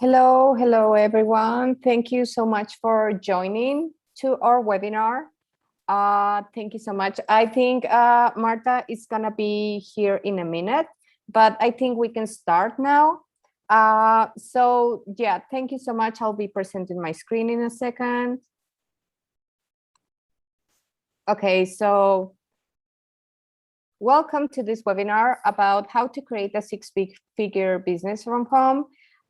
Hello everyone. Thank you so much for joining to our webinar. Thank you so much. I think Marta is gonna be here in a minute, but I think we can start now. So yeah, thank you so much. I'll be presenting my screen in a second. Okay, so welcome to this webinar about how to create a six-figure business from home.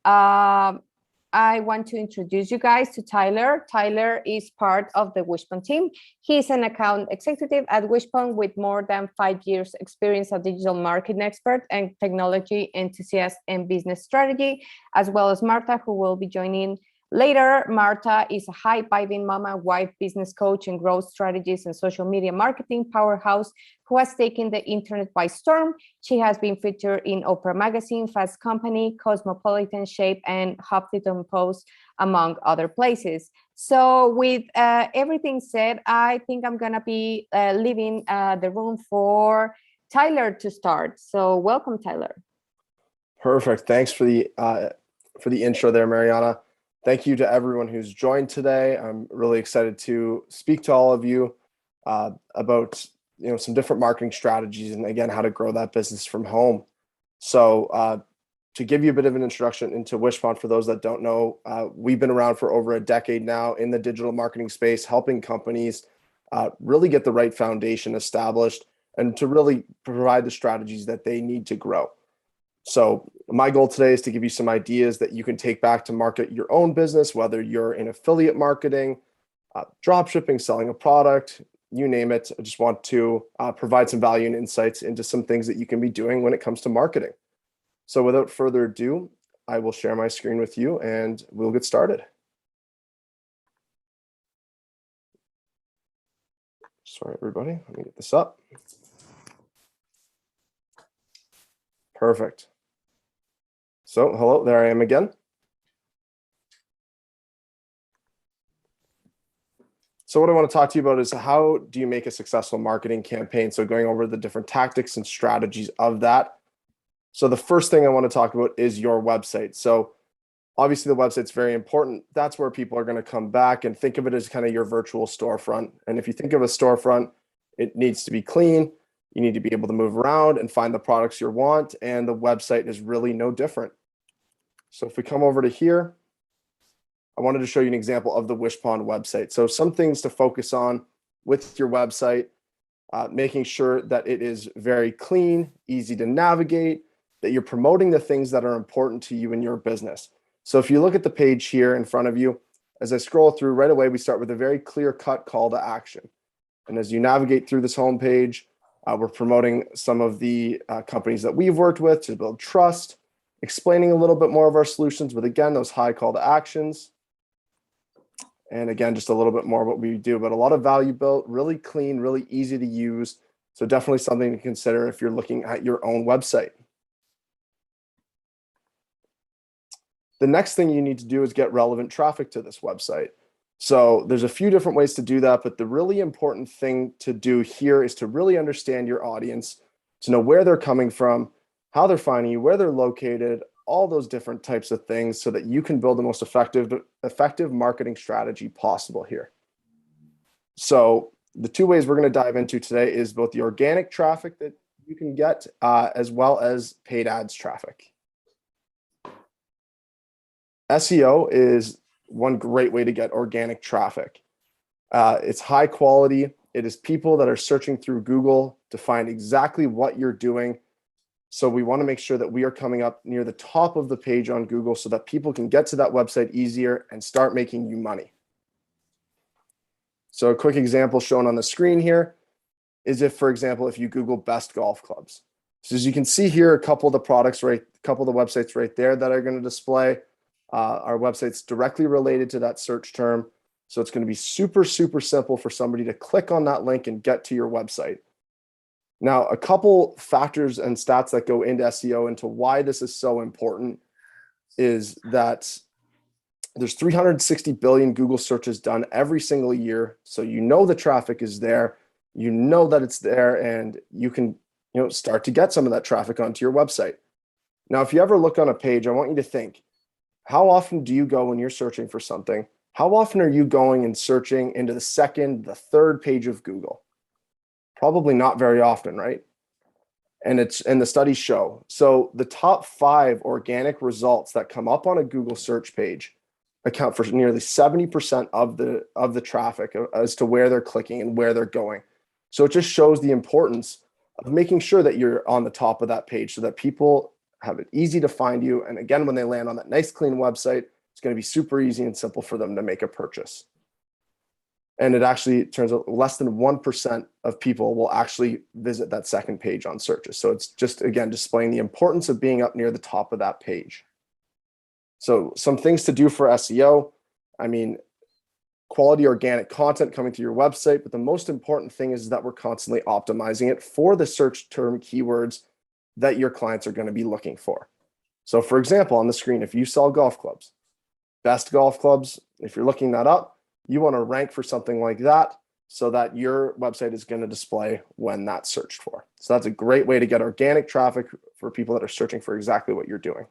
I want to introduce you guys to Tyler. Tyler is part of the Wishpond team. He's an account executive at Wishpond with more than 5 years experience as digital marketing expert and technology enthusiast and business strategy, as well as Marta, who will be joining later. Marta is a high-vibing mama, wife, business coach, and growth strategist and social media marketing powerhouse who has taken the internet by storm. She has been featured in Oprah Magazine, Fast Company, Cosmopolitan, Shape, and Huffington Post, among other places. So with everything said, I think I'm gonna be leaving the room for Tyler to start. So welcome, Tyler. Perfect. Thanks for the intro there, Mariana. Thank you to everyone who's joined today. I'm really excited to speak to all of you about some different marketing strategies and again how to grow that business from home. So to give you a bit of an introduction into Wishpond, for those that don't know, we've been around for over a decade now in the digital marketing space, helping companies really get the right foundation established and to really provide the strategies that they need to grow. So my goal today is to give you some ideas that you can take back to market your own business, whether you're in affiliate marketing, drop shipping, selling a product, you name it. I just want to provide some value and insights into some things that you can be doing when it comes to marketing. So without further ado, I will share my screen with you and we'll get started. Sorry, everybody, let me get this up. Perfect. So hello, there I am again. So what I want to talk to you about is how do you make a successful marketing campaign? So going over the different tactics and strategies of that. So the first thing I want to talk about is your website. So obviously the website's very important. That's where people are going to come back, and think of it as kind of your virtual storefront. And if you think of a storefront, it needs to be clean. You need to be able to move around and find the products you want, and the website is really no different. So if we come over to here, I wanted to show you an example of the Wishpond website. So some things to focus on with your website, making sure that it is very clean, easy to navigate, that you're promoting the things that are important to you in your business. So if you look at the page here in front of you, as I scroll through right away, we start with a very clear-cut call to action. And as you navigate through this homepage, we're promoting some of the companies that we've worked with to build trust, explaining a little bit more of our solutions with, again, those high call to actions. And again, just a little bit more of what we do, but a lot of value built, really clean, really easy to use. So definitely something to consider if you're looking at your own website. The next thing you need to do is get relevant traffic to this website. So there's a few different ways to do that, but the really important thing to do here is to really understand your audience, to know where they're coming from, how they're finding you, where they're located, all those different types of things so that you can build the most effective marketing strategy possible here. So the two ways we're going to dive into today is both the organic traffic that you can get as well as paid ads traffic. SEO is one great way to get organic traffic. It's high quality. It is people that are searching through Google to find exactly what you're doing. So we want to make sure that we are coming up near the top of the page on Google so that people can get to that website easier and start making you money. So a quick example shown on the screen here is if, for example, if you Google best golf clubs. So as you can see here, a couple of the products, right, a couple of the websites right there that are going to display our websites directly related to that search term. So it's going to be super, super simple for somebody to click on that link and get to your website. Now, a couple factors and stats that go into SEO into why this is so important is that there's 360 billion Google searches done every single year. So you know the traffic is there, you know that it's there, and you can start to get some of that traffic onto your website. Now, if you ever look on a page, I want you to think, how often do you go when you're searching for something? How often are you going and searching into the second, the third page of Google? Probably not very often, right? And the studies show. So the top 5 organic results that come up on a Google search page account for nearly 70% of the traffic as to where they're clicking and where they're going. So it just shows the importance of making sure that you're on the top of that page so that people have it easy to find you. And again, when they land on that nice, clean website, it's going to be super easy and simple for them to make a purchase. And it actually turns out less than 1% of people will actually visit that second page on searches. So it's just, again, displaying the importance of being up near the top of that page. So some things to do for SEO. I mean, quality organic content coming to your website, but the most important thing is that we're constantly optimizing it for the search term keywords that your clients are going to be looking for. So for example, on the screen, if you sell golf clubs, best golf clubs, if you're looking that up, you want to rank for something like that so that your website is going to display when that's searched for. So that's a great way to get organic traffic for people that are searching for exactly what you're doing.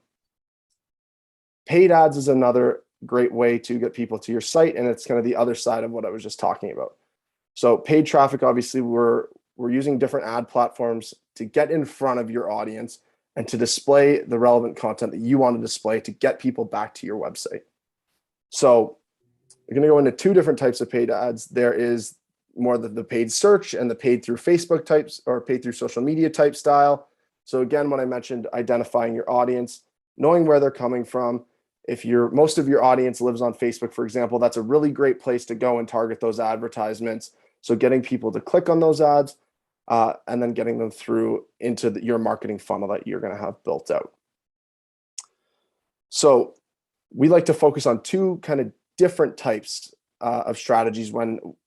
Paid ads is another great way to get people to your site, and it's kind of the other side of what I was just talking about. So paid traffic, obviously, we're using different ad platforms to get in front of your audience and to display the relevant content that you want to display to get people back to your website. So we're going to go into 2 different types of paid ads. There is more the paid search and the paid through Facebook types or paid through social media type style. So again, when I mentioned identifying your audience, knowing where they're coming from. If most of your audience lives on Facebook, for example, that's a really great place to go and target those advertisements. So getting people to click on those ads and then getting them through into your marketing funnel that you're going to have built out. So we like to focus on 2 kind of different types of strategies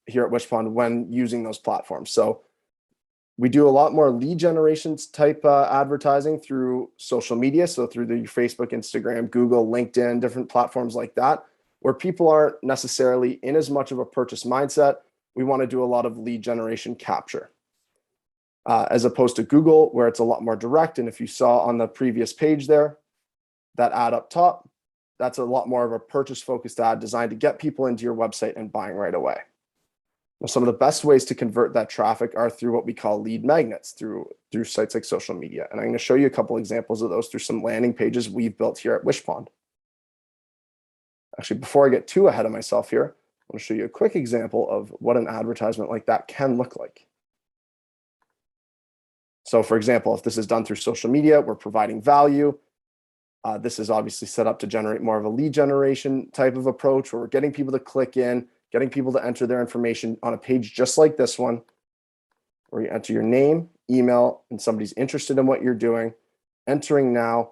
here at Wishpond when using those platforms. So we do a lot more lead generations type advertising through social media. So through the Facebook, Instagram, Google, LinkedIn, different platforms like that, where people aren't necessarily in as much of a purchase mindset. We want to do a lot of lead generation capture as opposed to Google, where it's a lot more direct. And if you saw on the previous page there, that ad up top, that's a lot more of a purchase focused ad designed to get people into your website and buying right away. Now, some of the best ways to convert that traffic are through what we call lead magnets through sites like social media. And I'm going to show you a couple examples of those through some landing pages we've built here at Wishpond. Actually, before I get too ahead of myself here, I want to show you a quick example of what an advertisement like that can look like. So for example, if this is done through social media, we're providing value. This is obviously set up to generate more of a lead generation type of approach where we're getting people to click in, getting people to enter their information on a page just like this one, where you enter your name, email, and somebody's interested in what you're doing, entering now,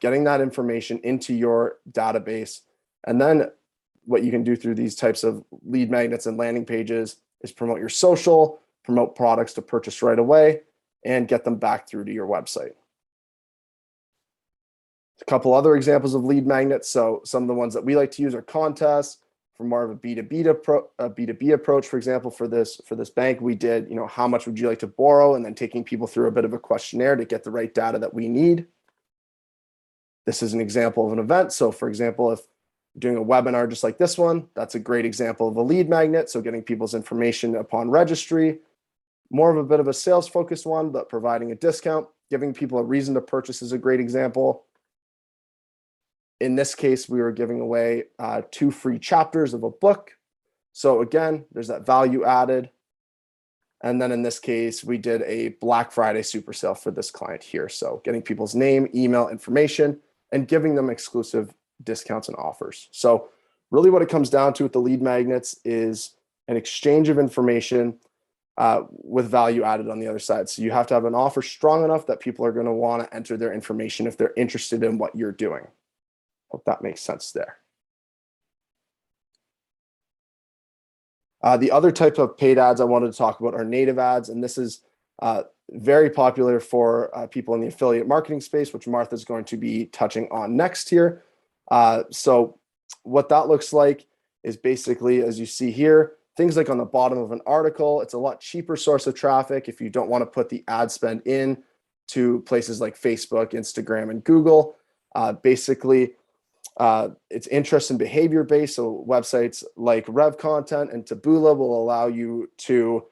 getting that information into your database. And then what you can do through these types of lead magnets and landing pages is promote your social, promote products to purchase right away, and get them back through to your website. A couple other examples of lead magnets. So some of the ones that we like to use are contests. For more of a B2B approach, for example, for this bank, we did, how much would you like to borrow? And then taking people through a bit of a questionnaire to get the right data that we need. This is an example of an event. So for example, if you're doing a webinar just like this one, that's a great example of a lead magnet. So getting people's information upon registry. More of a bit of a sales focused one, but providing a discount, giving people a reason to purchase is a great example. In this case, we were giving away 2 free chapters of a book. So again, there's that value added. And then in this case, we did a Black Friday super sale for this client here. So getting people's name, email, information, and giving them exclusive discounts and offers. So really what it comes down to with the lead magnets is an exchange of information with value added on the other side. So you have to have an offer strong enough that people are going to want to enter their information if they're interested in what you're doing. Hope that makes sense there. The other type of paid ads I wanted to talk about are native ads, and this is very popular for people in the affiliate marketing space, which Martha's going to be touching on next here. So what that looks like is basically, as you see here, things like on the bottom of an article. It's a lot cheaper source of traffic if you don't want to put the ad spend in to places like Facebook, Instagram, and Google. Basically, It's interest and behavior based. So websites like Rev Content and Taboola will allow you to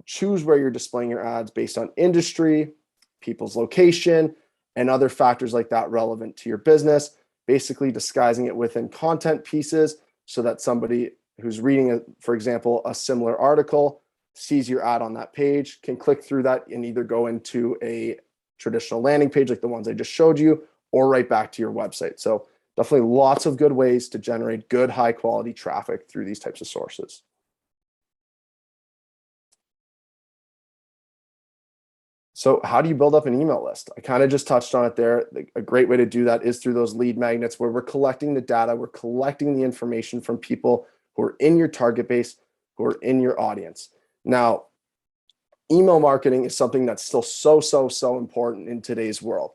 choose where you're displaying your ads based on industry, people's location, and other factors like that relevant to your business, basically disguising it within content pieces so that somebody who's reading, for example, a similar article, sees your ad on that page, can click through that and either go into a traditional landing page like the ones I just showed you, or right back to your website. So definitely lots of good ways to generate good, high quality traffic through these types of sources. So how do you build up an email list? I kind of just touched on it there. A great way to do that is through those lead magnets where we're collecting the data, we're collecting the information from people who are in your target base, who are in your audience. Now, email marketing is something that's still so important in today's world.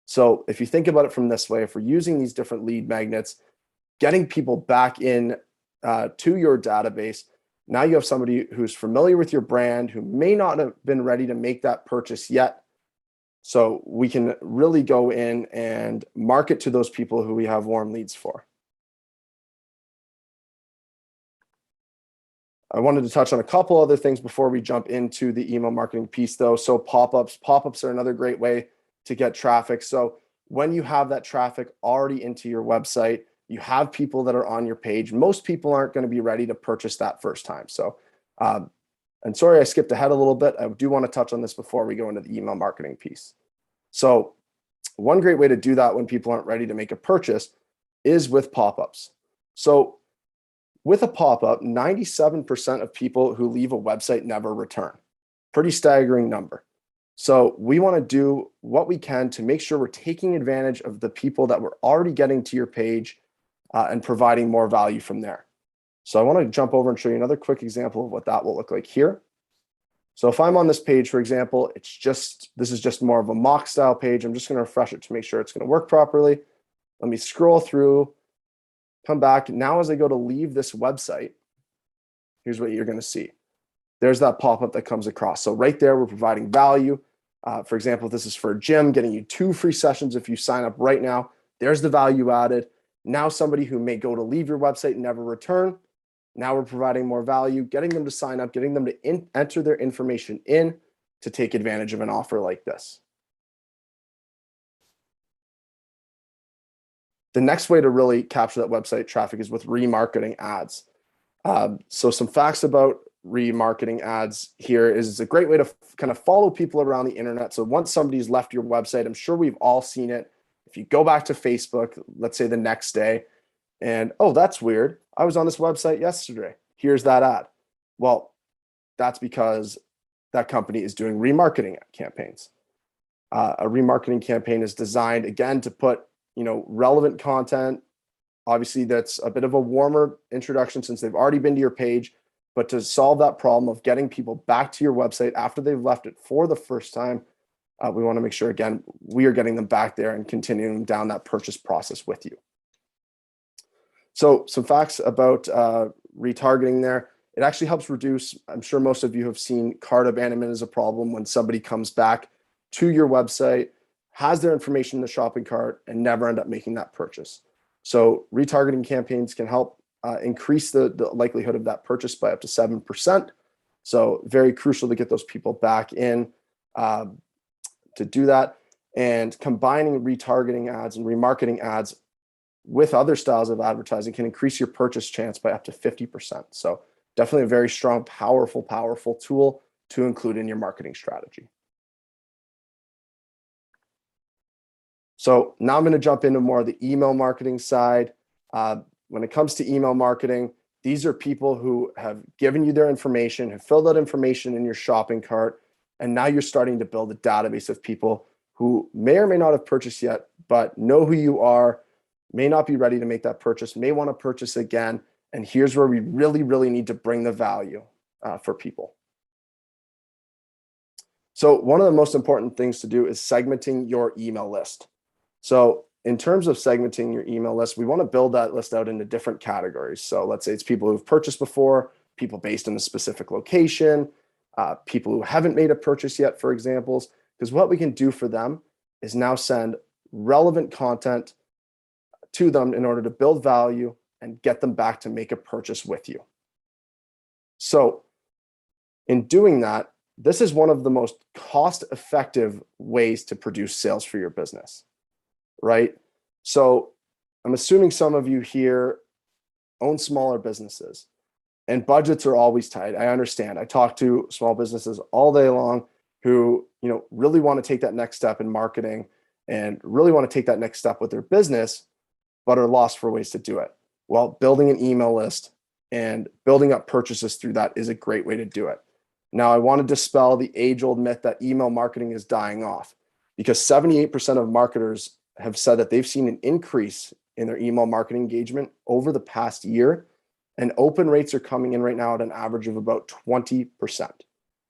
So if you think about it from this way, if we're using these different lead magnets, getting people back in to your database, now you have somebody who's familiar with your brand, who may not have been ready to make that purchase yet. So we can really go in and market to those people who we have warm leads for. I wanted to touch on a couple other things before we jump into the email marketing piece though. So pop-ups. Pop-ups are another great way to get traffic. So when you have that traffic already into your website, you have people that are on your page. Most people aren't going to be ready to purchase that first time. So, and sorry, I skipped ahead a little bit. I do want to touch on this before we go into the email marketing piece. So one great way to do that when people aren't ready to make a purchase is with pop-ups. So with a pop-up, 97% of people who leave a website never return. Pretty staggering number. So we want to do what we can to make sure we're taking advantage of the people that we're already getting to your page and providing more value from there. So I want to jump over and show you another quick example of what that will look like here. So if I'm on this page, for example, this is just more of a mock style page. I'm just going to refresh it to make sure it's going to work properly. Let me scroll through, come back. Now, as I go to leave this website, here's what you're going to see. There's that pop-up that comes across. So right there, we're providing value. For example, if this is for a gym, getting you 2 free sessions if you sign up right now. There's the value added. Now somebody who may go to leave your website and never return. Now we're providing more value, getting them to sign up, getting them to enter their information in to take advantage of an offer like this. The next way to really capture that website traffic is with remarketing ads. So some facts about remarketing ads here is it's a great way to kind of follow people around the internet. So once somebody's left your website, I'm sure we've all seen it. If you go back to Facebook, let's say the next day, and oh, that's weird. I was on this website yesterday. Here's that ad. Well, that's because that company is doing remarketing campaigns. A remarketing campaign is designed, again, to put relevant content. Obviously, that's a bit of a warmer introduction since they've already been to your page, but to solve that problem of getting people back to your website after they've left it for the first time, we want to make sure, again, we are getting them back there and continuing down that purchase process with you. So some facts about retargeting there. It actually helps reduce, I'm sure most of you have seen cart abandonment as a problem when somebody comes back to your website, has their information in the shopping cart, and never end up making that purchase. So retargeting campaigns can help increase the likelihood of that purchase by up to 7%. So very crucial to get those people back in to do that. And combining retargeting ads and remarketing ads with other styles of advertising can increase your purchase chance by up to 50%. So definitely a very strong, powerful tool to include in your marketing strategy. So now I'm going to jump into more of the email marketing side. When it comes to email marketing, these are people who have given you their information, have filled out information in your shopping cart, and now you're starting to build a database of people who may or may not have purchased yet, but know who you are, may not be ready to make that purchase, may want to purchase again. And here's where we really need to bring the value for people. So one of the most important things to do is segmenting your email list. So in terms of segmenting your email list, we want to build that list out into different categories. So let's say it's people who've purchased before, people based in a specific location, people who haven't made a purchase yet, for examples, because what we can do for them is now send relevant content to them in order to build value and get them back to make a purchase with you. So in doing that, this is one of the most cost-effective ways to produce sales for your business, right? So I'm assuming some of you here own smaller businesses and budgets are always tight. I understand. I talk to small businesses all day long who, really want to take that next step in marketing and really want to take that next step with their business, but are lost for ways to do it. Well, building an email list and building up purchases through that is a great way to do it. Now, I want to dispel the age-old myth that email marketing is dying off, because 78% of marketers have said that they've seen an increase in their email marketing engagement over the past year, and open rates are coming in right now at an average of about 20%.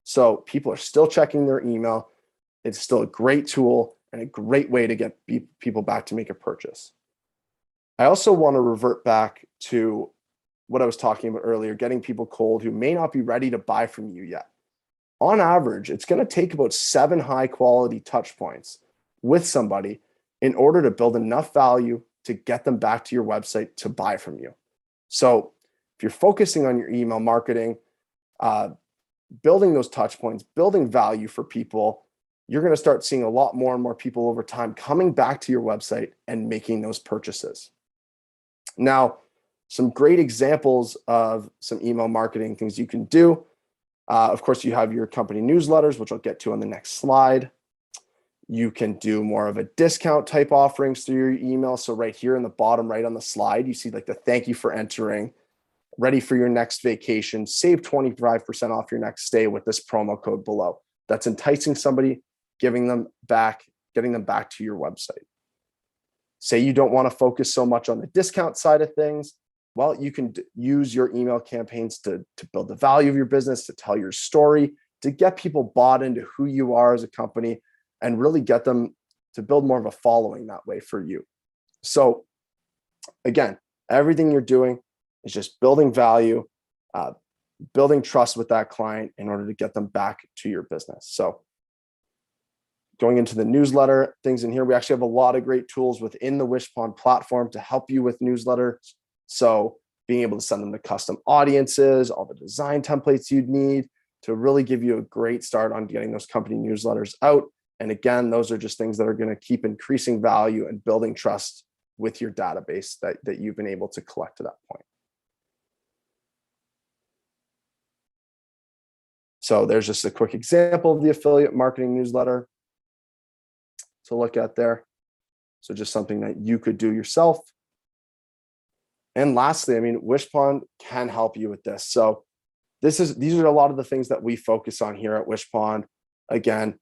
So people are still checking their email. It's still a great tool and a great way to get people back to make a purchase. I also want to revert back to what I was talking about earlier, getting people cold who may not be ready to buy from you yet. On average, it's going to take about 7 high-quality touch points with somebody in order to build enough value to get them back to your website to buy from you. So if you're focusing on your email marketing, building those touch points, building value for people, you're going to start seeing a lot more and more people over time coming back to your website and making those purchases. Now, some great examples of some email marketing things you can do. Of course, you have your company newsletters, which I'll get to on the next slide. You can do more of a discount type offerings through your email. So right here in the bottom right on the slide, you see like the thank you for entering, ready for your next vacation, save 25% off your next stay with this promo code below. That's enticing somebody, getting them back to your website. Say you don't want to focus so much on the discount side of things. Well, you can use your email campaigns to build the value of your business, to tell your story, to get people bought into who you are as a company, and really get them to build more of a following that way for you. So again, everything you're doing is just building value, building trust with that client in order to get them back to your business. So going into the newsletter things in here, we actually have a lot of great tools within the Wishpond platform to help you with newsletters. So being able to send them to custom audiences, all the design templates you'd need to really give you a great start on getting those company newsletters out. And again, those are just things that are going to keep increasing value and building trust with your database that you've been able to collect to that point. So there's just a quick example of the affiliate marketing newsletter to look at there. So just something that you could do yourself. And lastly, Wishpond can help you with this. So these are a lot of the things that we focus on here at Wishpond. Again,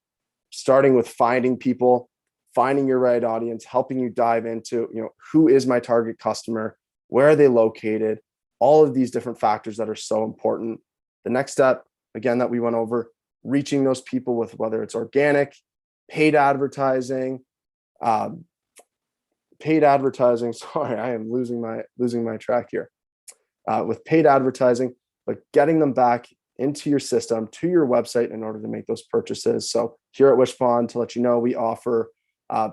starting with finding people, finding your right audience, helping you dive into, who is my target customer, where are they located, all of these different factors that are so important. The next step, again, that we went over, reaching those people with whether it's organic, paid advertising. Sorry, I am losing my track here. With paid advertising, but getting them back into your system, to your website in order to make those purchases. So here at Wishpond, to let you know, we offer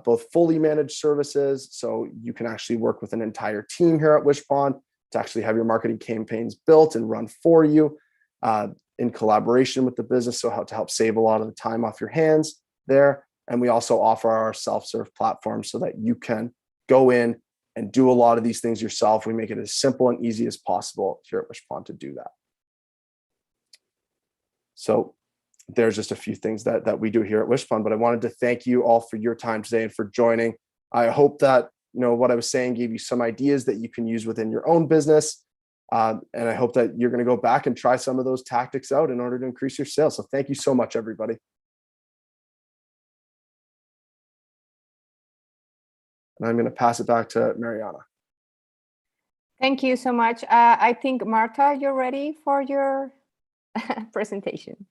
both fully managed services. So you can actually work with an entire team here at Wishpond to actually have your marketing campaigns built and run for you in collaboration with the business. So how to help save a lot of the time off your hands there. And we also offer our self-serve platform so that you can go in and do a lot of these things yourself. We make it as simple and easy as possible here at Wishpond to do that. So there's just a few things that we do here at Wishpond, but I wanted to thank you all for your time today and for joining. I hope that, what I was saying gave you some ideas that you can use within your own business. And I hope that you're going to go back and try some of those tactics out in order to increase your sales. So thank you so much, everybody. And I'm going to pass it back to Mariana. Thank you so much. I think, Marta, you're ready for your presentation.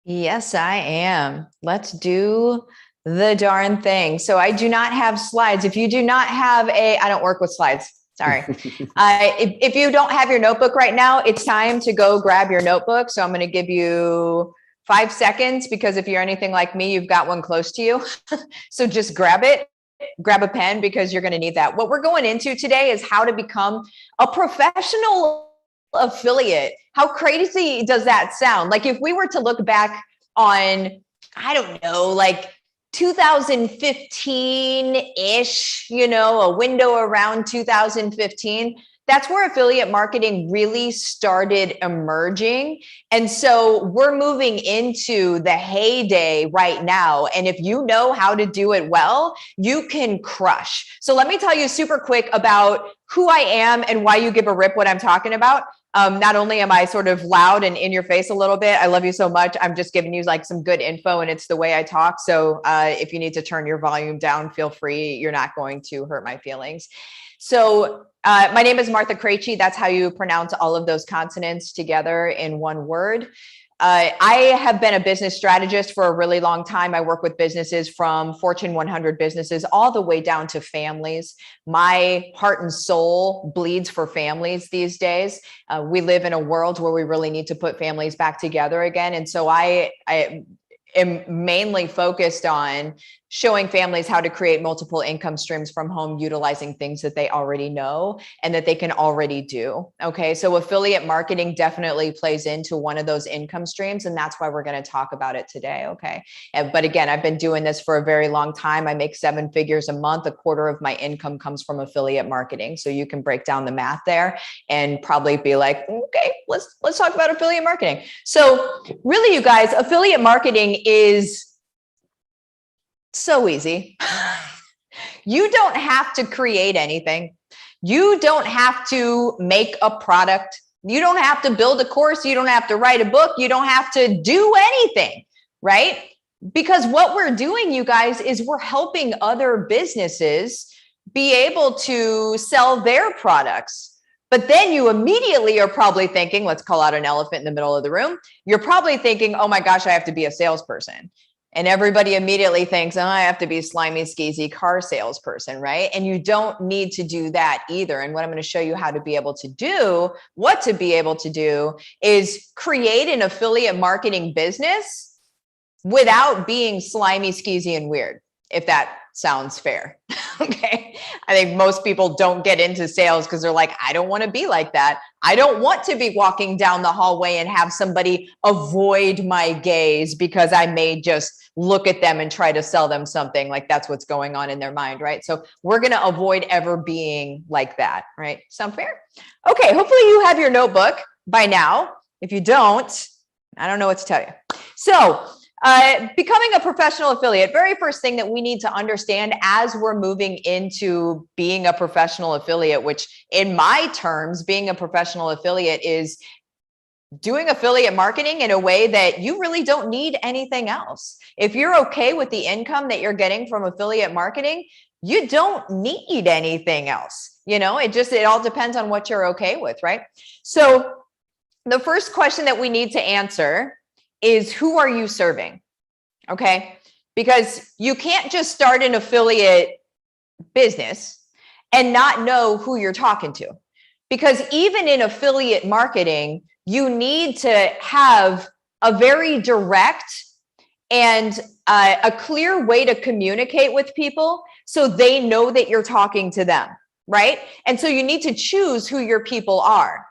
Yes, I am. Let's do the darn thing. So I do not have slides. If you do not have I don't work with slides. Sorry. If you don't have your notebook right now, it's time to go grab your notebook. So I'm going to give you 5 seconds, because if you're anything like me, you've got one close to you. So just grab it, grab a pen because you're going to need that. What we're going into today is how to become a professional affiliate. How crazy does that sound? Like if we were to look back on, I don't know, like 2015-ish, you know, a window around 2015, that's where affiliate marketing really started emerging. And so we're moving into the heyday right now. And if you know how to do it well, you can crush. So let me tell you super quick about who I am and why you give a rip what I'm talking about. Not only am I sort of loud and in your face a little bit, I love you so much. I'm just giving you like some good info and it's the way I talk. So if you need to turn your volume down, feel free. You're not going to hurt my feelings. So my name is Martha Krejci. That's how you pronounce all of those consonants together in one word. I have been a business strategist for a really long time. I work with businesses from Fortune 100 businesses all the way down to families. My heart and soul bleeds for families these days. We live in a world where we really need to put families back together again. And so I am mainly focused on showing families how to create multiple income streams from home, utilizing things that they already know and that they can already do. Okay. So affiliate marketing definitely plays into one of those income streams. And that's why we're going to talk about it today. Okay. But again, I've been doing this for a very long time. I make 7 figures a month. A quarter of my income comes from affiliate marketing. So you can break down the math there and probably be like, okay, let's talk about affiliate marketing. So really, you guys, affiliate marketing is so easy. You don't have to create anything. You don't have to make a product. You don't have to build a course. You don't have to write a book. You don't have to do anything, right? Because what we're doing, you guys, is we're helping other businesses be able to sell their products. But then you immediately are probably thinking, let's call out an elephant in the middle of the room. You're probably thinking, oh my gosh, I have to be a salesperson. And everybody immediately thinks, oh, I have to be a slimy, skeezy car salesperson, right? And you don't need to do that either. And what I'm going to show you how to be able to do, what to be able to do, is create an affiliate marketing business without being slimy, skeezy, and weird, if that sounds fair. Okay. I think most people don't get into sales because they're like, I don't want to be like that. I don't want to be walking down the hallway and have somebody avoid my gaze because I may just look at them and try to sell them something. Like that's what's going on in their mind, right? So we're going to avoid ever being like that, right? Sound fair? Okay. Hopefully you have your notebook by now. If you don't, I don't know what to tell you. So becoming a professional affiliate, very first thing that we need to understand as we're moving into being a professional affiliate, which in my terms, being a professional affiliate is doing affiliate marketing in a way that you really don't need anything else. If you're okay with the income that you're getting from affiliate marketing, you don't need anything else. You know, it all depends on what you're okay with, right? So the first question that we need to answer is, who are you serving? Okay. Because you can't just start an affiliate business and not know who you're talking to. Because even in affiliate marketing, you need to have a very direct and a clear way to communicate with people so they know that you're talking to them, right? And so you need to choose who your people are.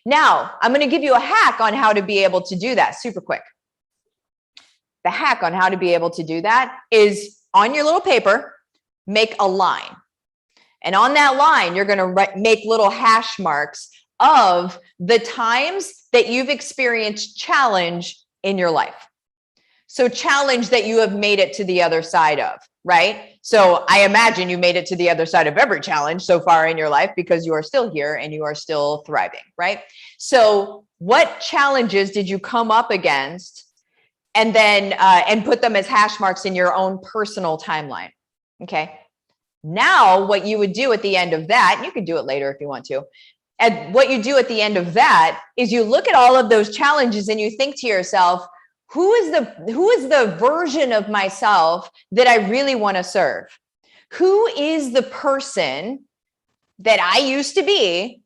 Now, I'm going to give you a hack on how to be able to do that super quick. The hack on how to be able to do that is, on your little paper, make a line. And on that line, you're going to make little hash marks of the times that you've experienced challenge in your life. So challenge that you have made it to the other side of, right? So I imagine you made it to the other side of every challenge so far in your life because you are still here and you are still thriving, right? So what challenges did you come up against? And then, and put them as hash marks in your own personal timeline. Okay. Now, what you would do at the end of that, and you can do it later if you want to. And what you do at the end of that is you look at all of those challenges and you think to yourself, who is the version of myself that I really want to serve? Who is the person that I used to be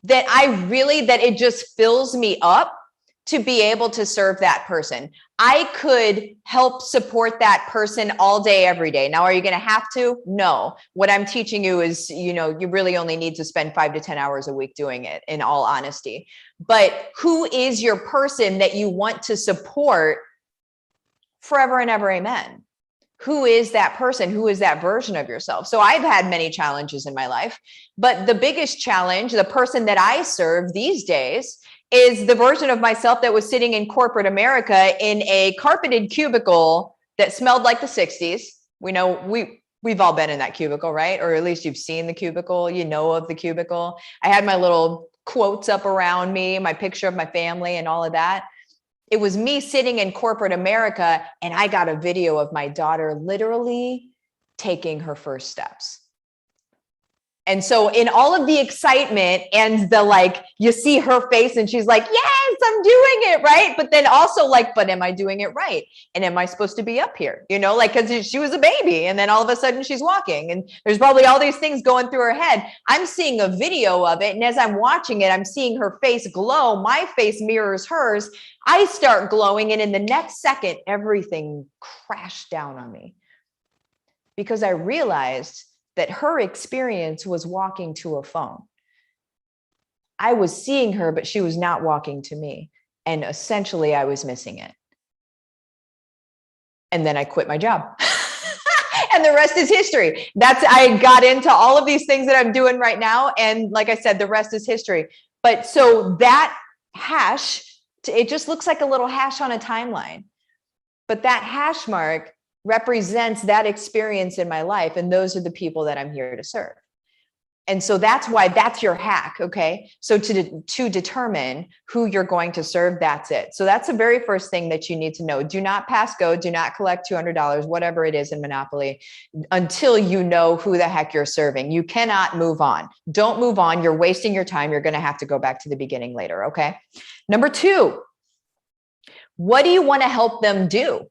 that it just fills me up to be able to serve that person. I could help support that person all day, every day. Now, are you going to have to? No. What I'm teaching you is, you really only need to spend 5 to 10 hours a week doing it, in all honesty. But who is your person that you want to support forever and ever? Amen. Who is that person? Who is that version of yourself? So I've had many challenges in my life, but the biggest challenge, the person that I serve these days, is the version of myself that was sitting in corporate America in a carpeted cubicle that smelled like the 60s. We know we've all been in that cubicle, right? Or at least you've seen the cubicle, of the cubicle. I had my little quotes up around me, my picture of my family and all of that. It was me sitting in corporate America, and I got a video of my daughter literally taking her first steps. And so in all of the excitement and the you see her face and she's like, yes, I'm doing it, right? But then also but am I doing it right? And am I supposed to be up here? Because she was a baby and then all of a sudden she's walking and there's probably all these things going through her head. I'm seeing a video of it. And as I'm watching it, I'm seeing her face glow. My face mirrors hers. I start glowing. And in the next second, everything crashed down on me because I realized that her experience was walking to a phone. I was seeing her, but she was not walking to me. And essentially I was missing it. And then I quit my job. And the rest is history. I got into all of these things that I'm doing right now. And like I said, the rest is history. But so that hash, it just looks like a little hash on a timeline. But that hash mark represents that experience in my life. And those are the people that I'm here to serve. And so that's why that's your hack. Okay. So to determine who you're going to serve, that's it. So that's the very first thing that you need to know. Do not pass go, do not collect $200, whatever it is in Monopoly, until you know who the heck you're serving. You cannot move on. Don't move on. You're wasting your time. You're going to have to go back to the beginning later. Okay. Number 2, what do you want to help them do?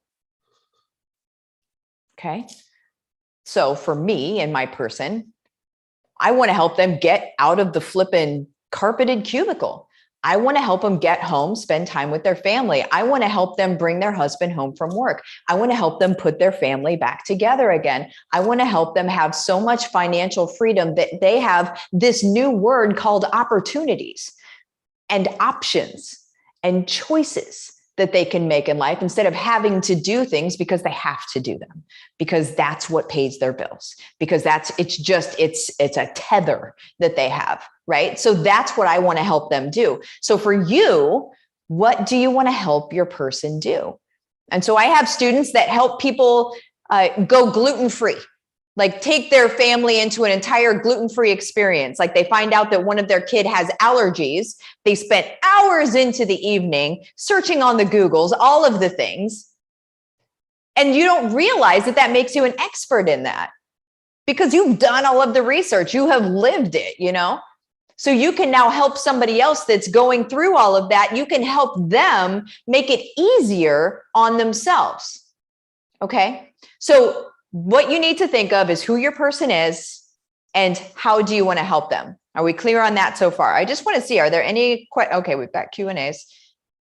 Okay. So for me and my person, I want to help them get out of the flippin' carpeted cubicle. I want to help them get home, spend time with their family. I want to help them bring their husband home from work. I want to help them put their family back together again. I want to help them have so much financial freedom that they have this new word called opportunities and options and choices that they can make in life instead of having to do things because they have to do them, because that's what pays their bills, because it's a tether that they have, right? So that's what I want to help them do. So for you, what do you want to help your person do? And so I have students that help people go gluten-free. Like take their family into an entire gluten-free experience. Like they find out that one of their kid has allergies. They spent hours into the evening searching on the Googles, all of the things. And you don't realize that makes you an expert in that because you've done all of the research. You have lived it, So you can now help somebody else that's going through all of that. You can help them make it easier on themselves. Okay. So what you need to think of is who your person is and how do you want to help them? Are we clear on that so far? I just want to see, are there any okay, we've got Q&As.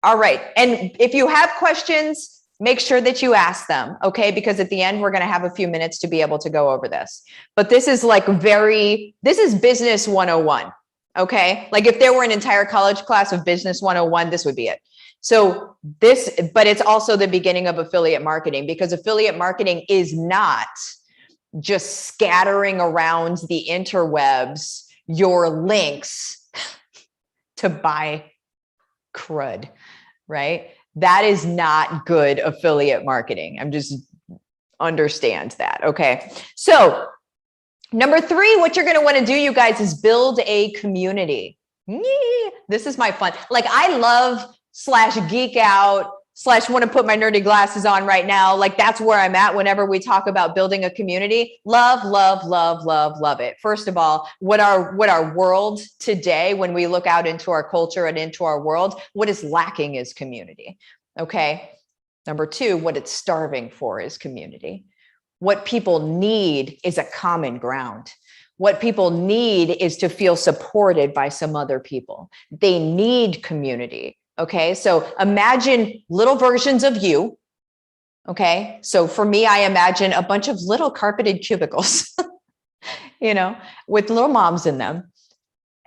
All right. And if you have questions, make sure that you ask them, okay? Because at the end, we're going to have a few minutes to be able to go over this. But this is this is business 101, okay? Like if there were an entire college class of business 101, this would be it. So but it's also the beginning of affiliate marketing, because affiliate marketing is not just scattering around the interwebs your links to buy crud, right? That is not good affiliate marketing. Understand that. Okay. So number 3, what you're going to want to do, you guys, is build a community. This is my fun. I love /geek out / want to put my nerdy glasses on right now. That's where I'm at whenever we talk about building a community. Love, love, love, love, love it. First of all, what our world today, when we look out into our culture and into our world, what is lacking is community. Okay. Number 2, what it's starving for is community. What people need is a common ground. What people need is to feel supported by some other people. They need community. Okay. So imagine little versions of you. Okay. So for me, I imagine a bunch of little carpeted cubicles, with little moms in them.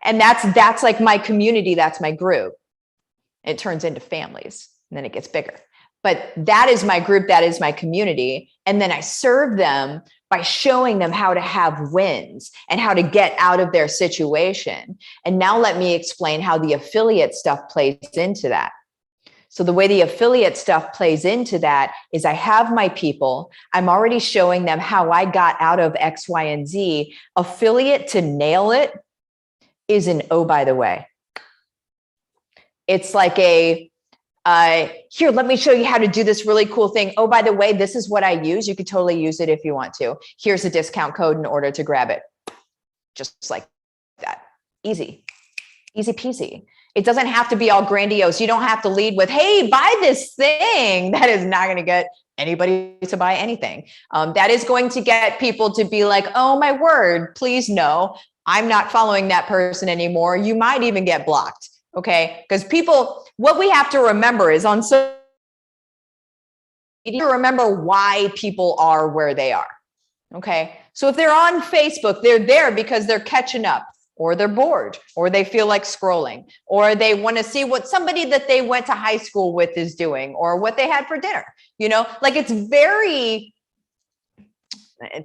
And that's like my community. That's my group. It turns into families and then it gets bigger. But that is my group. That is my community. And then I serve them by showing them how to have wins and how to get out of their situation. And now let me explain how the affiliate stuff plays into that. So the way the affiliate stuff plays into that is I have my people. I'm already showing them how I got out of X, Y, and Z. Affiliate to nail it is an, oh, by the way. It's like here, let me show you how to do this really cool thing. Oh, by the way, this is what I use. You could totally use it if you want to. Here's a discount code in order to grab it. Just like that. Easy peasy. It doesn't have to be all grandiose. You don't have to lead with, hey, buy this thing. That is not going to get anybody to buy anything. That is going to get people to be like, oh my word, please no, I'm not following that person anymore. You might even get blocked. Okay. Because people, what we have to remember is on social media, remember why people are where they are. Okay. So if they're on Facebook, they're there because they're catching up, or they're bored, or they feel like scrolling, or they want to see what somebody that they went to high school with is doing, or what they had for dinner, like it's very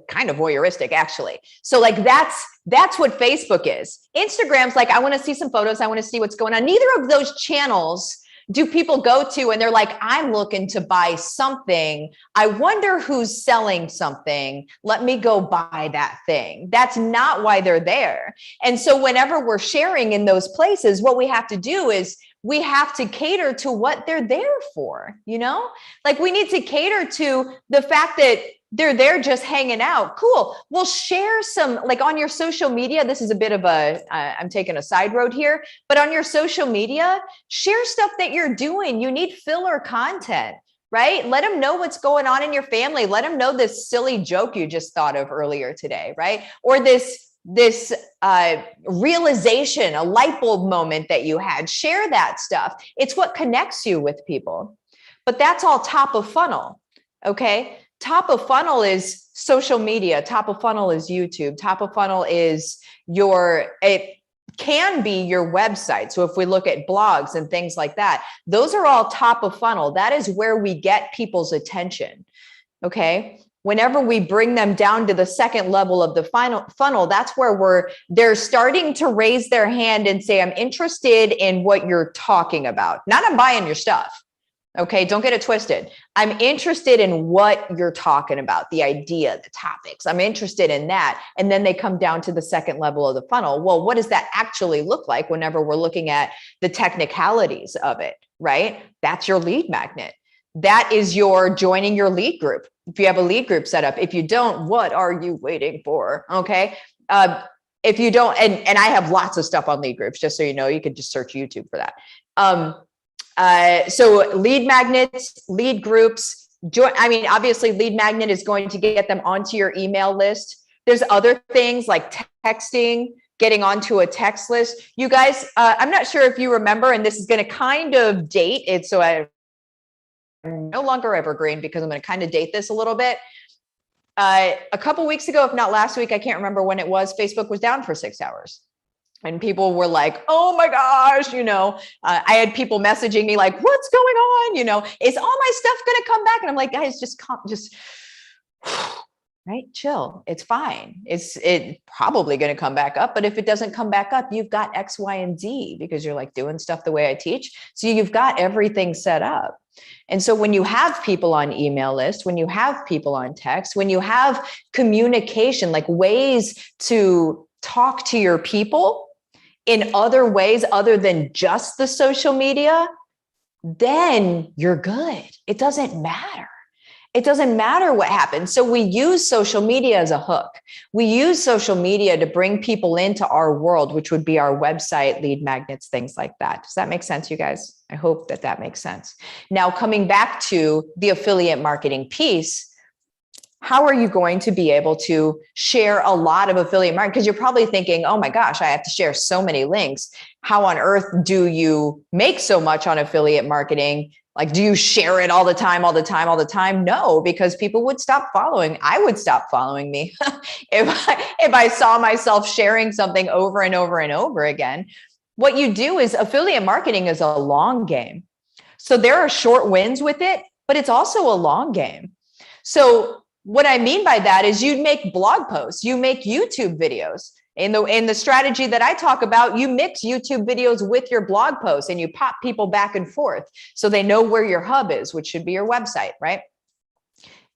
kind of voyeuristic actually. So like, that's what Facebook is. Instagram's like, I want to see some photos. I want to see what's going on. Neither of those channels do people go to and they're like, I'm looking to buy something. I wonder who's selling something. Let me go buy that thing. That's not why they're there. And so whenever we're sharing in those places, what we have to do is we have to cater to what they're there for, like we need to cater to the fact that they're there just hanging out. Cool. Well, share some, like on your social media. This is a bit of I'm taking a side road here, but on your social media, share stuff that you're doing. You need filler content, right? Let them know what's going on in your family. Let them know this silly joke you just thought of earlier today, right? Or this realization, a light bulb moment that you had. Share that stuff. It's what connects you with people. But that's all top of funnel. Okay. Top of funnel is social media. Top of funnel is YouTube. Top of funnel is it can be your website. So if we look at blogs and things like that, those are all top of funnel. That is where we get people's attention. Okay. Whenever we bring them down to the second level of the funnel, that's where they're starting to raise their hand and say, I'm interested in what you're talking about. Not I'm buying your stuff. Okay, don't get it twisted. I'm interested in what you're talking about, the idea, the topics. I'm interested in that. And then they come down to the second level of the funnel. Well, what does that actually look like whenever we're looking at the technicalities of it, right? That's your lead magnet. That is your joining your lead group. If you have a lead group set up, if you don't, what are you waiting for? Okay. If you don't, and I have lots of stuff on lead groups, just so you know, you could just search YouTube for that. So lead magnets, lead groups, obviously lead magnet is going to get them onto your email list. There's other things like texting, getting onto a text list. You guys, I'm not sure if you remember, and this is going to kind of date it. So I'm no longer evergreen because I'm going to kind of date this a little bit. A couple weeks ago, if not last week, I can't remember when it was, Facebook was down for 6 hours. And people were like, oh my gosh, I had people messaging me like, what's going on? Is all my stuff going to come back? And I'm like, guys, just right. Chill. It's fine. It's probably going to come back up. But if it doesn't come back up, you've got X, Y, and Z because you're like doing stuff the way I teach. So you've got everything set up. And so when you have people on email lists, when you have people on text, when you have communication, like ways to talk to your people in other ways other than just the social media, then you're good. It doesn't matter. It doesn't matter what happens. So we use social media as a hook. We use social media to bring people into our world, which would be our website, lead magnets, things like that. Does that make sense, you guys? I hope that makes sense. Now, coming back to the affiliate marketing piece, how are you going to be able to share a lot of affiliate marketing? Because you're probably thinking, oh my gosh, I have to share so many links. How on earth do you make so much on affiliate marketing? Like, do you share it all the time, all the time, all the time? No, because people would stop following. I would stop following me if I saw myself sharing something over and over and over again. What you do is affiliate marketing is a long game. So there are short wins with it, but it's also a long game. So what I mean by that is you make blog posts, you make YouTube videos. In the strategy that I talk about, you mix YouTube videos with your blog posts and you pop people back and forth so they know where your hub is, which should be your website, right?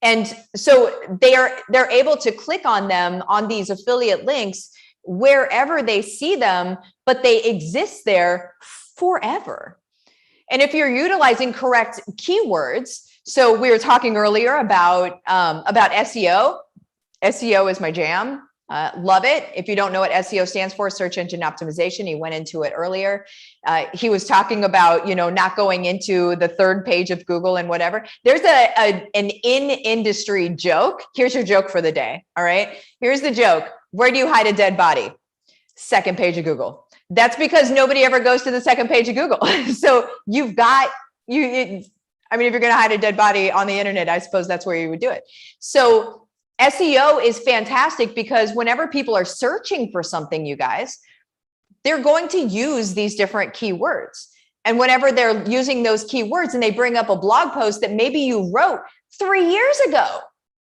And so they're able to click on them on these affiliate links wherever they see them, but they exist there forever. And if you're utilizing correct keywords, so we were talking earlier about SEO. SEO is my jam. Love it. If you don't know what SEO stands for, search engine optimization, he went into it earlier. He was talking about, not going into the third page of Google and whatever. There's an in-industry joke. Here's your joke for the day. All right. Here's the joke. Where do you hide a dead body? Second page of Google. That's because nobody ever goes to the second page of Google. So you've got, if you're going to hide a dead body on the internet, I suppose that's where you would do it. So SEO is fantastic because whenever people are searching for something, you guys, they're going to use these different keywords. And whenever they're using those keywords and they bring up a blog post that maybe you wrote 3 years ago,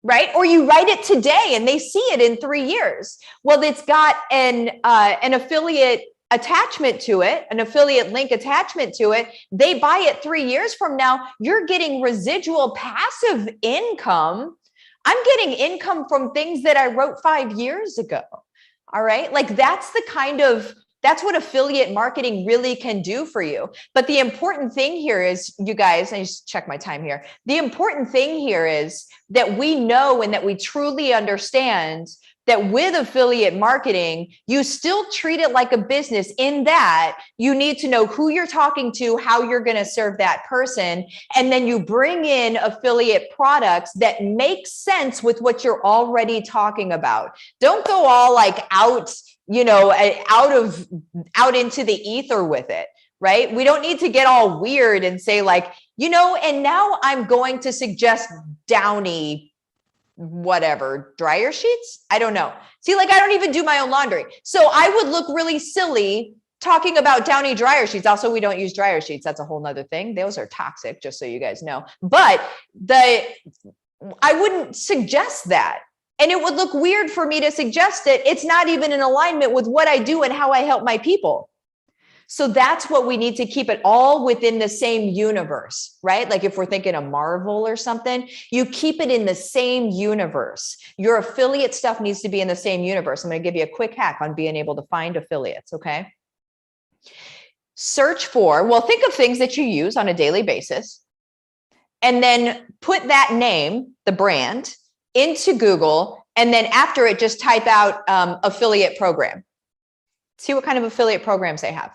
right? Or you write it today and they see it in 3 years. Well, it's got an affiliate attachment to it, an affiliate link attachment to it. They buy it 3 years from now. You're getting residual passive income. I'm getting income from things that I wrote 5 years ago. All right. Like that's what affiliate marketing really can do for you. But the important thing here is, you guys, I just check my time here. The important thing here is that we know and that we truly understand that with affiliate marketing, you still treat it like a business in that you need to know who you're talking to, how you're going to serve that person. And then you bring in affiliate products that make sense with what you're already talking about. Don't go all like out into the ether with it, right? We don't need to get all weird and say like, and now I'm going to suggest Downy whatever, dryer sheets. I don't know. See, like I don't even do my own laundry. So I would look really silly talking about Downy dryer sheets. Also, we don't use dryer sheets. That's a whole nother thing. Those are toxic, just so you guys know. But I wouldn't suggest that. And it would look weird for me to suggest it. It's not even in alignment with what I do and how I help my people. So that's what we need to keep it all within the same universe, right? Like if we're thinking a Marvel or something, you keep it in the same universe. Your affiliate stuff needs to be in the same universe. I'm going to give you a quick hack on being able to find affiliates, okay? Search for, think of things that you use on a daily basis, and then put that name, the brand, into Google. And then after it, just type out affiliate program. See what kind of affiliate programs they have.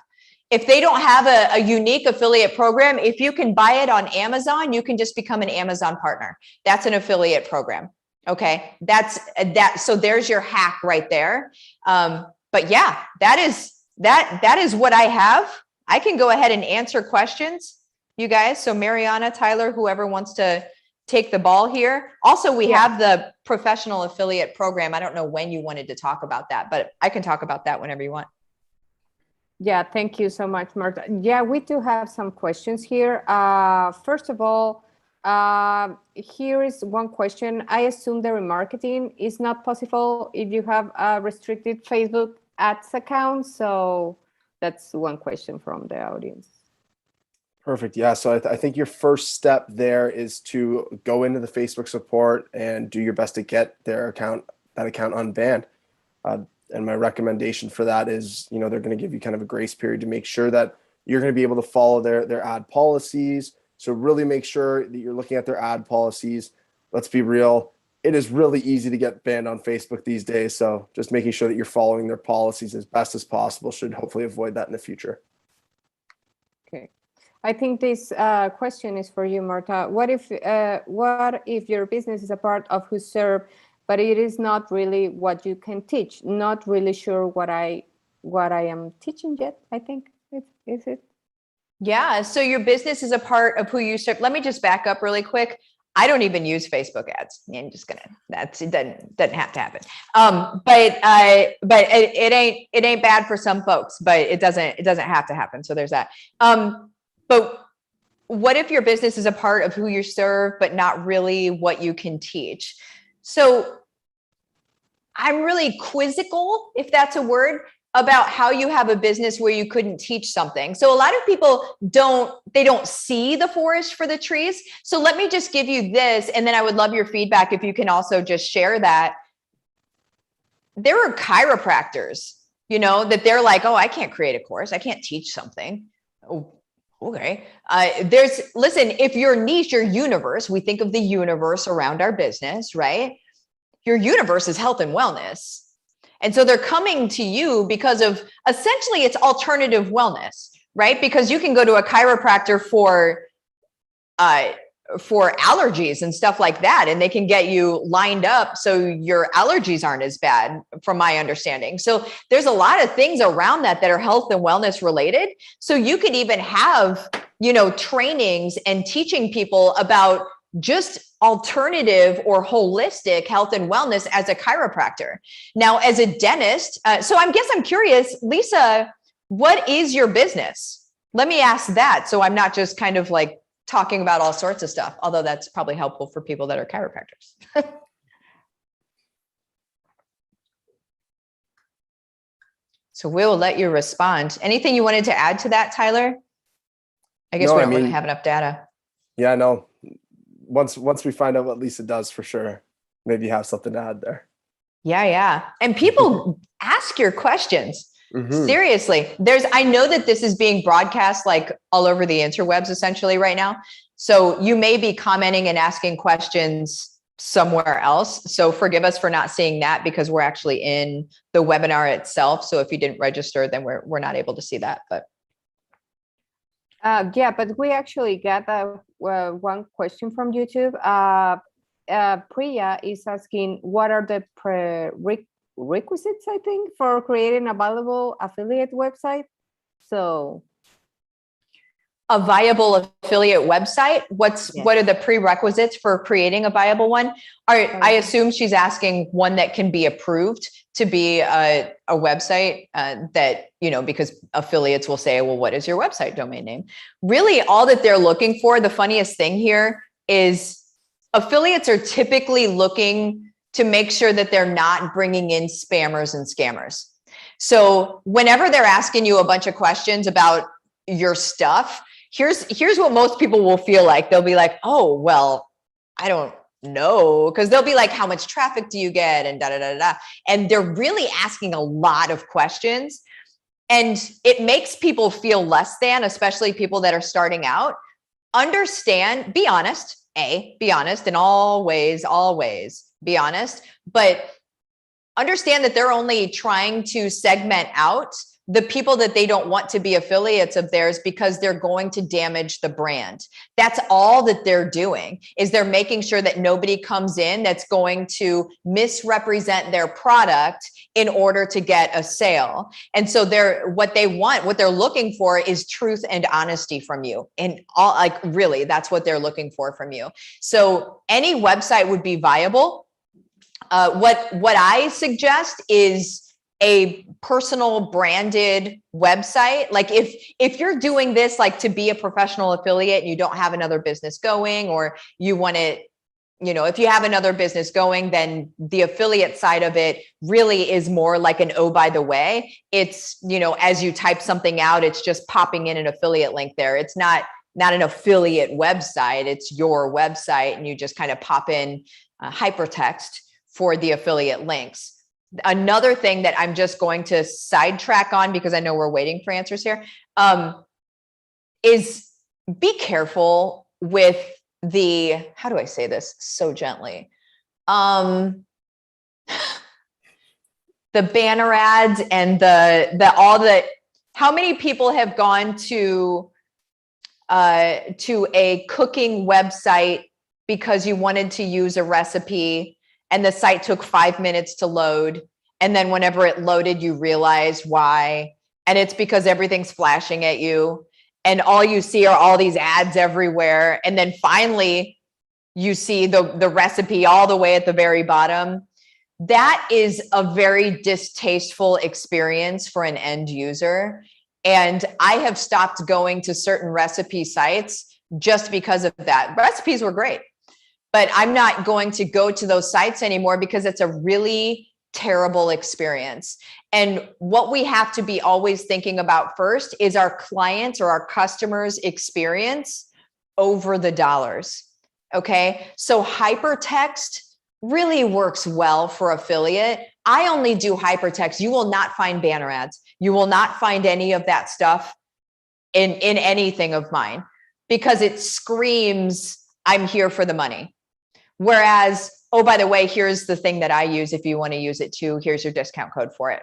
If they don't have a unique affiliate program, if you can buy it on Amazon, you can just become an Amazon partner. That's an affiliate program. Okay. That's that. So there's your hack right there. But yeah, that is what I have. I can go ahead and answer questions, you guys. So Mariana, Tyler, whoever wants to take the ball here. Also, we have the professional affiliate program. I don't know when you wanted to talk about that, but I can talk about that whenever you want. Yeah, thank you so much, Martha. Yeah, we do have some questions here. First of all, here is one question. I assume the remarketing is not possible if you have a restricted Facebook ads account. So that's one question from the audience. Perfect. Yeah. So I think your first step there is to go into the Facebook support and do your best to get that account unbanned. And my recommendation for that is, they're going to give you kind of a grace period to make sure that you're going to be able to follow their ad policies. So really make sure that you're looking at their ad policies. Let's be real. It is really easy to get banned on Facebook these days. So just making sure that you're following their policies as best as possible should hopefully avoid that in the future. Okay. I think this question is for you, Marta. What if your business is a part of who serve, but it is not really what you can teach? Not really sure what I am teaching yet. I think is it. Yeah. So your business is a part of who you serve. Let me just back up really quick. I don't even use Facebook ads. I'm just gonna. It doesn't have to happen. But it ain't bad for some folks. But it doesn't have to happen. So there's that. But what if your business is a part of who you serve, but not really what you can teach? So I'm really quizzical, if that's a word, about how you have a business where you couldn't teach something. So a lot of people don't see the forest for the trees. So let me just give you this, and then I would love your feedback if you can also just share that. There are chiropractors, that they're like, oh, I can't create a course. I can't teach something. Oh, okay. Listen, if your niche, your universe, we think of the universe around our business, right? Your universe is health and wellness. And so they're coming to you because of essentially it's alternative wellness, right? Because you can go to a chiropractor for allergies and stuff like that, and they can get you lined up so your allergies aren't as bad, from my understanding. So there's a lot of things around that are health and wellness related. So you could even have, trainings and teaching people about just alternative or holistic health and wellness as a chiropractor. Now, as a dentist, so I'm curious, Lisa, what is your business? Let me ask that. So I'm not just kind of like talking about all sorts of stuff, although that's probably helpful for people that are chiropractors. So we'll let you respond. Anything you wanted to add to that, Tyler? I guess we don't really have enough data. Yeah, no. Once we find out what Lisa does, for sure, maybe you have something to add there. Yeah. And people ask your questions. Mm-hmm. Seriously, I know that this is being broadcast like all over the interwebs essentially right now. So you may be commenting and asking questions somewhere else. So forgive us for not seeing that because we're actually in the webinar itself. So if you didn't register, then we're not able to see that. But but we actually got one question from YouTube. Priya is asking, what are the prerequisites, I think, for creating a valuable affiliate website? So a viable affiliate website, what are the prerequisites for creating a viable one? I assume she's asking one that can be approved to be a website that, because affiliates will say, well, what is your website domain name? Really, all that they're looking for, the funniest thing here is affiliates are typically looking to make sure that they're not bringing in spammers and scammers. So whenever they're asking you a bunch of questions about your stuff, here's what most people will feel like. They'll be like, oh, well, I don't know. Because they'll be like, how much traffic do you get? And da-da-da-da. And they're really asking a lot of questions. And it makes people feel less than, especially people that are starting out. Understand, be honest, and always be honest. But understand that they're only trying to segment out the people that they don't want to be affiliates of theirs because they're going to damage the brand. That's all that they're doing, is they're making sure that nobody comes in that's going to misrepresent their product in order to get a sale. And so what they're looking for is truth and honesty from you. And really, that's what they're looking for from you. So any website would be viable. What I suggest is a personal branded website. Like if you're doing this like to be a professional affiliate and you don't have another business going, or you want to, if you have another business going, then the affiliate side of it really is more like an, oh, by the way, it's, as you type something out, it's just popping in an affiliate link there. It's not an affiliate website. It's your website. And you just kind of pop in hypertext for the affiliate links. Another thing that I'm just going to sidetrack on, because I know we're waiting for answers here, is be careful with how do I say this so gently? The banner ads and how many people have gone to to a cooking website because you wanted to use a recipe and the site took 5 minutes to load. And then whenever it loaded, you realize why. And it's because everything's flashing at you and all you see are all these ads everywhere. And then finally you see the recipe all the way at the very bottom. That is a very distasteful experience for an end user. And I have stopped going to certain recipe sites just because of that. Recipes were great, but I'm not going to go to those sites anymore because it's a really terrible experience. And what we have to be always thinking about first is our clients or our customers' experience over the dollars. Okay. So hypertext really works well for affiliate. I only do hypertext. You will not find banner ads. You will not find any of that stuff in anything of mine because it screams, I'm here for the money. Whereas, oh, by the way, here's the thing that I use. If you want to use it too, here's your discount code for it.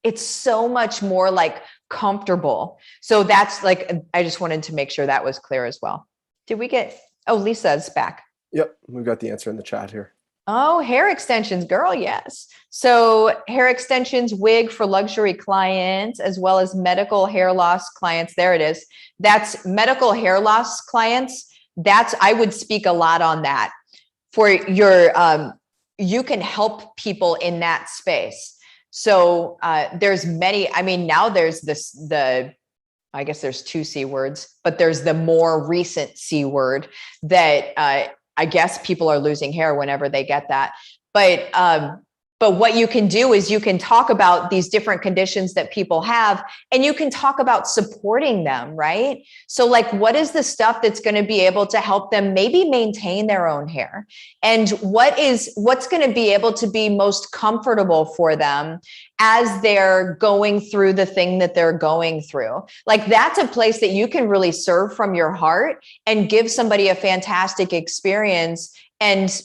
It's so much more like comfortable. So that's like, I just wanted to make sure that was clear as well. Did we get, oh, Lisa's back. Yep. We've got the answer in the chat here. Oh, hair extensions, girl. Yes. So hair extensions, wig for luxury clients, as well as medical hair loss clients. There it is. That's medical hair loss clients. I would speak a lot on that for your, you can help people in that space. So there's many, I mean, now there's I guess there's 2 C words, but there's the more recent C word that, I guess people are losing hair whenever they get that. But what you can do is you can talk about these different conditions that people have, and you can talk about supporting them, right? So like, what is the stuff that's going to be able to help them maybe maintain their own hair? And what's going to be able to be most comfortable for them as they're going through the thing that they're going through? Like, that's a place that you can really serve from your heart and give somebody a fantastic experience and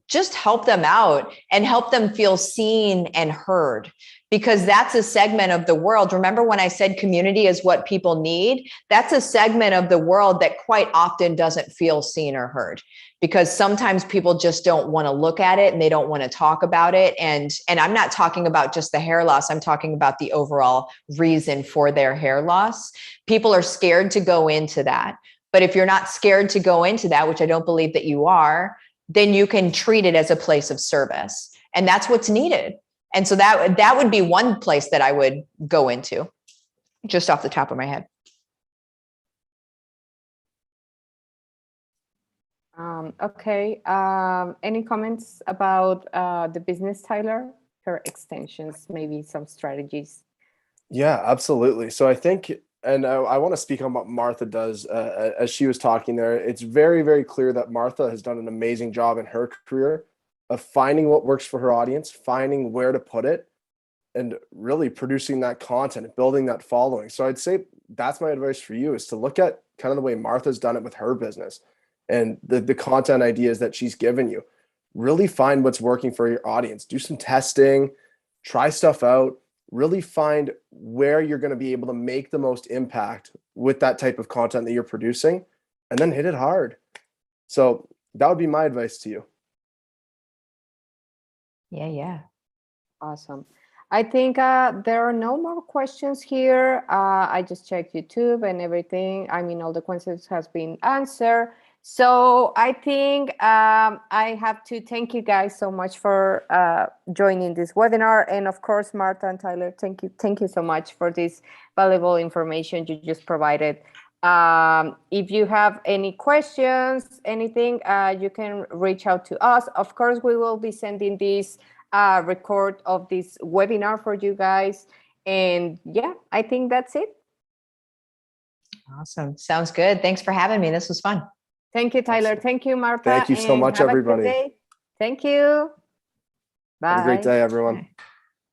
just help them out and help them feel seen and heard, because that's a segment of the world. Remember when I said community is what people need? That's a segment of the world that quite often doesn't feel seen or heard, because sometimes people just don't want to look at it and they don't want to talk about it. And I'm not talking about just the hair loss. I'm talking about the overall reason for their hair loss. People are scared to go into that. But if you're not scared to go into that, which I don't believe that you are, then you can treat it as a place of service. And that's what's needed. And so that would be one place that I would go into, just off the top of my head. Okay. Any comments about the business, Tyler? Her extensions, maybe some strategies. Yeah, absolutely. So I think, and I want to speak on what Martha does as she was talking there. It's very, very clear that Martha has done an amazing job in her career of finding what works for her audience, finding where to put it, and really producing that content and building that following. So I'd say that's my advice for you, is to look at kind of the way Martha's done it with her business and the content ideas that she's given you. Really find what's working for your audience. Do some testing, try stuff out. Really find where you're going to be able to make the most impact with that type of content that you're producing, and then hit it hard. So that would be my advice to you. Yeah. Awesome. I think there are no more questions here. I just checked YouTube and everything. I mean, all the questions has been answered. So I think I have to thank you guys so much for joining this webinar. And of course, Martha and Tyler, thank you so much for this valuable information you just provided. If you have any questions, anything, you can reach out to us. Of course, we will be sending this record of this webinar for you guys. And yeah, I think that's it. Awesome. Sounds good. Thanks for having me. This was fun. Thank you, Tyler. Thank you, Martha. Thank you so much, everybody. Thank you. Bye. Have a great day, everyone. Bye.